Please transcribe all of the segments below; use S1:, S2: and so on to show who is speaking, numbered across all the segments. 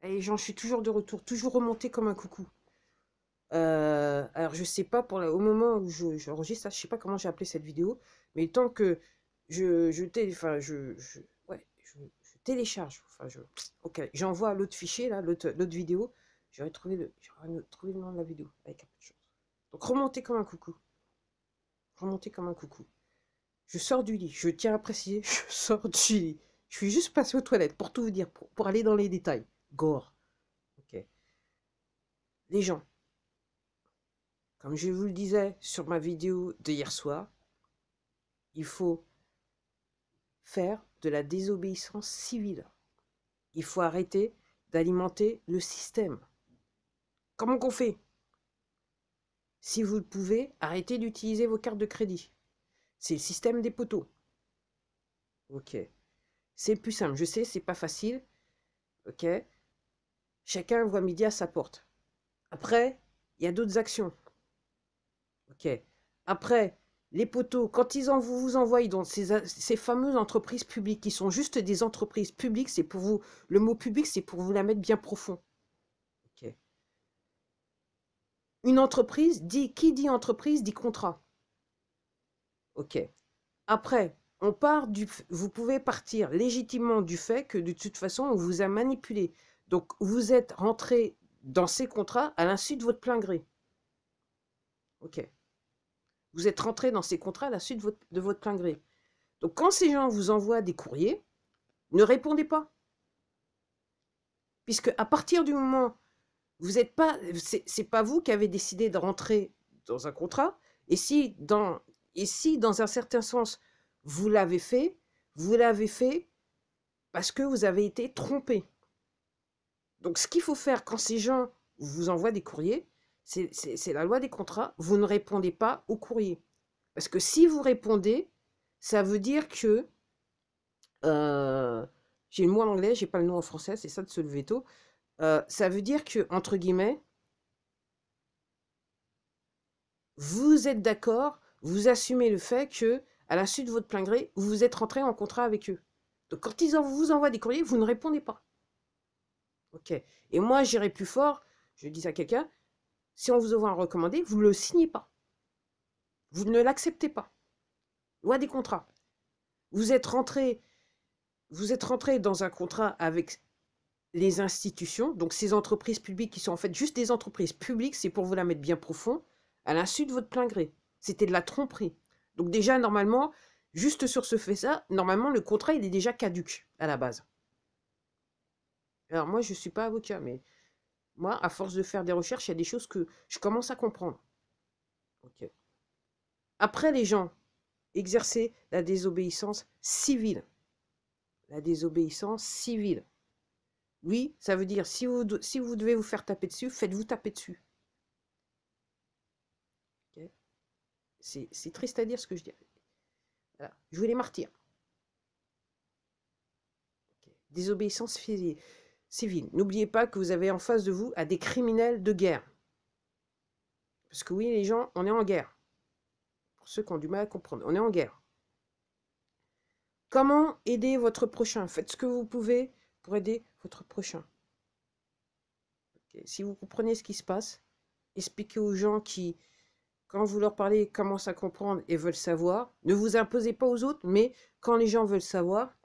S1: Et j'en suis toujours de retour, toujours remonté comme un coucou. Alors, je sais pas, au moment où j'enregistre, ça, je sais pas comment j'ai appelé cette vidéo, mais tant que enfin, ouais, je télécharge, enfin, ok, j'envoie l'autre fichier, là, l'autre vidéo, j'aurais trouvé le nom de la vidéo, avec un peu de chance. Donc, remonter comme un coucou. Remonter comme un coucou. Je sors du lit, je tiens à préciser, je sors du lit. Je suis juste passé aux toilettes, pour tout vous dire, pour aller dans les détails. Gore. Ok. Les gens, comme je vous le disais sur ma vidéo d'hier soir, il faut faire de la désobéissance civile. Il faut arrêter d'alimenter le système. Comment qu'on fait? Si vous le pouvez, arrêtez d'utiliser vos cartes de crédit. C'est le système des poteaux. Ok. C'est plus simple. Je sais, c'est pas facile. Ok. Chacun voit midi à sa porte. Après, il y a d'autres actions. Ok. Après, les poteaux, quand vous envoient dans ces fameuses entreprises publiques, qui sont juste des entreprises publiques, c'est pour vous, le mot public, c'est pour vous la mettre bien profond. Ok. Une entreprise, qui dit entreprise, dit contrat. Ok. Après, vous pouvez partir légitimement du fait que de toute façon, on vous a manipulé. Donc, vous êtes rentré dans ces contrats à l'insu de votre plein gré. Ok. Vous êtes rentré dans ces contrats à l'insu de votre plein gré. Donc, quand ces gens vous envoient des courriers, ne répondez pas. Puisque à partir du moment où vous n'êtes pas, c'est pas vous qui avez décidé de rentrer dans un contrat, et si dans un certain sens vous l'avez fait parce que vous avez été trompé. Donc ce qu'il faut faire quand ces gens vous envoient des courriers, c'est la loi des contrats, vous ne répondez pas aux courriers. Parce que si vous répondez, ça veut dire que j'ai le mot en anglais, j'ai pas le nom en français, c'est ça de se lever tôt. Ça veut dire que, entre guillemets, vous êtes d'accord, vous assumez le fait que, à la suite de votre plein gré, vous êtes rentré en contrat avec eux. Donc quand vous envoient des courriers, vous ne répondez pas. Ok. Et moi, j'irai plus fort, je dis à quelqu'un, si on vous envoie un recommandé, vous ne le signez pas. Vous ne l'acceptez pas. Loi des contrats. Vous êtes rentré dans un contrat avec les institutions, donc ces entreprises publiques qui sont en fait juste des entreprises publiques, c'est pour vous la mettre bien profond, à l'insu de votre plein gré. C'était de la tromperie. Donc déjà, normalement, juste sur ce fait-là, normalement, le contrat, il est déjà caduc à la base. Alors moi, je ne suis pas avocat, mais moi, à force de faire des recherches, il y a des choses que je commence à comprendre. Ok. Après, les gens, exercer la désobéissance civile. La désobéissance civile. Oui, ça veut dire, si vous devez vous faire taper dessus, faites-vous taper dessus. Okay. C'est triste à dire ce que je dis. Voilà. Jouez les martyrs. Okay. Désobéissance civile. N'oubliez pas que vous avez en face de vous à des criminels de guerre. Parce que oui, les gens, on est en guerre. Pour ceux qui ont du mal à comprendre, on est en guerre. Comment aider votre prochain? Faites ce que vous pouvez pour aider votre prochain. Okay. Si vous comprenez ce qui se passe, expliquez aux gens qui, quand vous leur parlez, commencent à comprendre et veulent savoir. Ne vous imposez pas aux autres, mais quand les gens veulent savoir,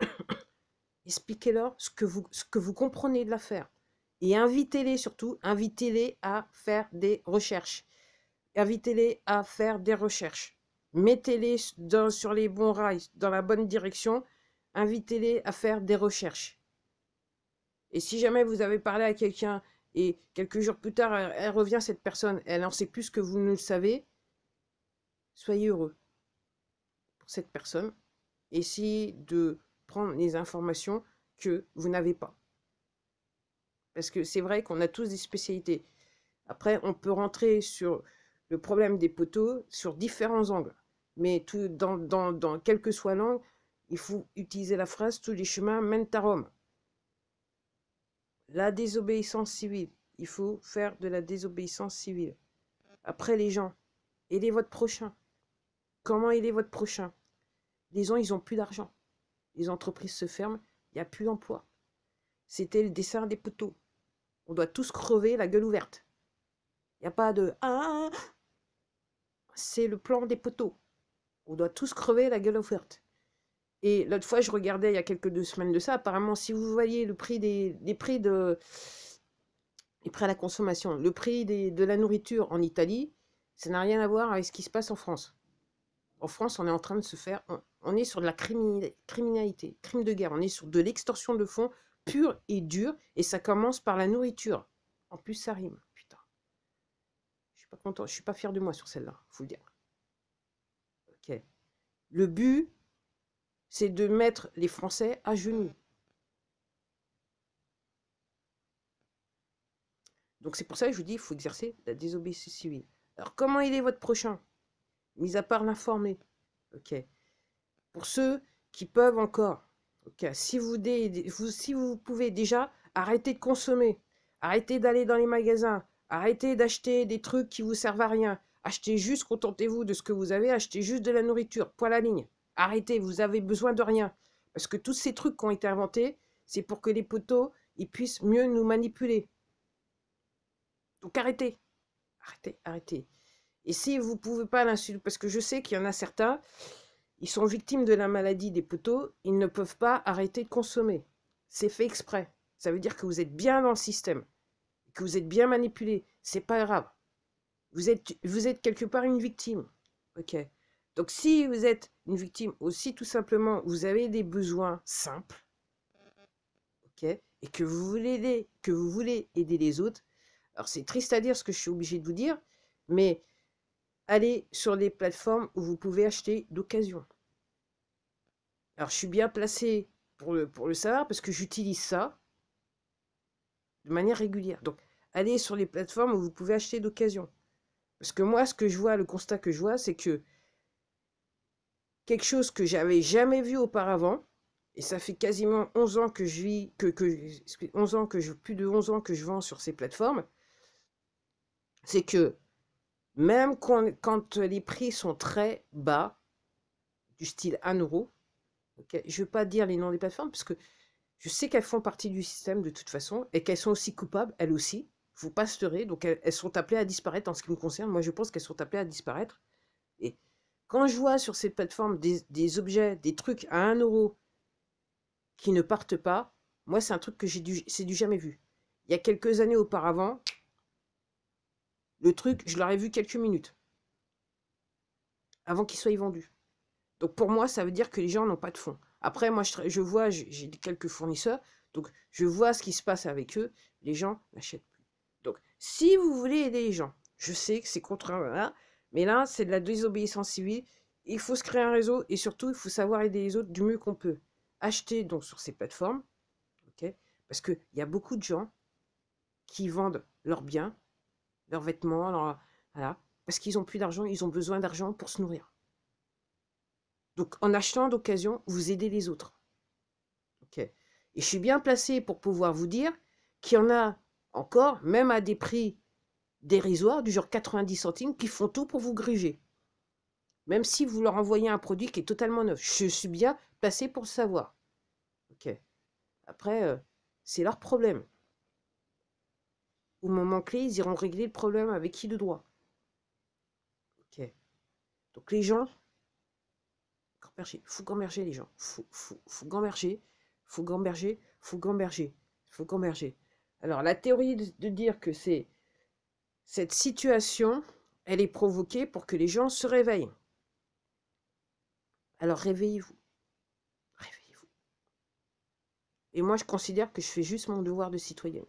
S1: expliquez-leur ce que vous comprenez de l'affaire. Et invitez-les surtout, invitez-les à faire des recherches. Invitez-les à faire des recherches. Mettez-les sur les bons rails, dans la bonne direction. Invitez-les à faire des recherches. Et si jamais vous avez parlé à quelqu'un et quelques jours plus tard, elle revient, cette personne, elle en sait plus que vous ne le savez, soyez heureux pour cette personne. Essayez de prendre les informations que vous n'avez pas. Parce que c'est vrai qu'on a tous des spécialités. Après, on peut rentrer sur le problème des poteaux sur différents angles. Mais dans quel que soit l'angle, il faut utiliser la phrase « tous les chemins mènent à Rome ». La désobéissance civile. Il faut faire de la désobéissance civile. Après, les gens, aidez votre prochain. Comment aider votre prochain? Les gens, ils n'ont plus d'argent. Les entreprises se ferment, il n'y a plus d'emploi. C'était le dessin des poteaux. On doit tous crever la gueule ouverte. Il n'y a pas de « Ah !» C'est le plan des poteaux. On doit tous crever la gueule ouverte. Et l'autre fois, je regardais il y a quelques 2 semaines de ça. Apparemment, si vous voyez le prix les prix à la consommation, le prix de la nourriture en Italie, ça n'a rien à voir avec ce qui se passe en France. En France, on est en train de se faire... On est sur de la criminalité, crime de guerre. On est sur de l'extorsion de fonds pure et dure. Et ça commence par la nourriture. En plus, ça rime. Putain. Je suis pas content. Je suis pas fier de moi sur celle-là. Faut le dire. Ok. Le but, c'est de mettre les Français à genoux. Donc c'est pour ça que je vous dis, il faut exercer la désobéissance civile. Alors comment aider votre prochain? Mis à part l'informer. Ok. Pour ceux qui peuvent encore. Ok. Si vous pouvez déjà, arrêter de consommer. Arrêtez d'aller dans les magasins. Arrêtez d'acheter des trucs qui vous servent à rien. Achetez juste, contentez-vous de ce que vous avez. Achetez juste de la nourriture. Point à la ligne. Arrêtez, vous avez besoin de rien. Parce que tous ces trucs qui ont été inventés, c'est pour que les poteaux, ils puissent mieux nous manipuler. Donc arrêtez. Arrêtez, arrêtez. Et si vous ne pouvez pas l'insulter, parce que je sais qu'il y en a certains, ils sont victimes de la maladie des poteaux, ils ne peuvent pas arrêter de consommer. C'est fait exprès. Ça veut dire que vous êtes bien dans le système, que vous êtes bien manipulé. C'est pas grave. Vous êtes quelque part une victime. Ok. Donc si vous êtes une victime, aussi tout simplement, vous avez des besoins simples, ok, et que vous voulez aider les autres. Alors c'est triste à dire ce que je suis obligée de vous dire, mais allez sur les plateformes où vous pouvez acheter d'occasion. Alors je suis bien placée pour le savoir parce que j'utilise ça de manière régulière. Donc allez sur les plateformes où vous pouvez acheter d'occasion. Parce que moi, ce que je vois, le constat que je vois, c'est que quelque chose que j'avais jamais vu auparavant, et ça fait quasiment 11 ans que je vis, plus de 11 ans que je vends sur ces plateformes, c'est que même quand les prix sont très bas, du style 1 euro, okay, je ne veux pas dire les noms des plateformes, parce que je sais qu'elles font partie du système de toute façon, et qu'elles sont aussi coupables, elles aussi. Il ne faut pas se leurrer, donc elles sont appelées à disparaître en ce qui me concerne. Moi, je pense qu'elles sont appelées à disparaître. Et quand je vois sur ces plateformes des objets, des trucs à 1 euro qui ne partent pas, moi, c'est un truc que c'est du jamais vu. Il y a quelques années auparavant, le truc, je l'aurais vu quelques minutes avant qu'il soit vendu. Donc pour moi, ça veut dire que les gens n'ont pas de fonds. Après, moi, je vois, j'ai quelques fournisseurs, donc je vois ce qui se passe avec eux. Les gens n'achètent plus. Donc, si vous voulez aider les gens, je sais que c'est contraint, mais là, c'est de la désobéissance civile. Il faut se créer un réseau et surtout, il faut savoir aider les autres du mieux qu'on peut. Acheter donc sur ces plateformes, ok, parce qu'il y a beaucoup de gens qui vendent leurs biens, leurs vêtements, voilà, parce qu'ils n'ont plus d'argent, ils ont besoin d'argent pour se nourrir. Donc, en achetant d'occasion, vous aidez les autres. Ok. Et je suis bien placée pour pouvoir vous dire qu'il y en a encore, même à des prix dérisoires, du genre 90 centimes, qui font tout pour vous gruger. Même si vous leur envoyez un produit qui est totalement neuf. Je suis bien placée pour le savoir. Ok. Après, c'est leur problème. Au moment clé, ils iront régler le problème avec qui de droit. Ok. Donc les gens, il faut gamberger les gens. Faut gamberger, faut gamberger, faut gamberger, faut gamberger. Alors la théorie de dire que c'est cette situation, elle est provoquée pour que les gens se réveillent. Alors réveillez-vous. Réveillez-vous. Et moi, je considère que je fais juste mon devoir de citoyenne.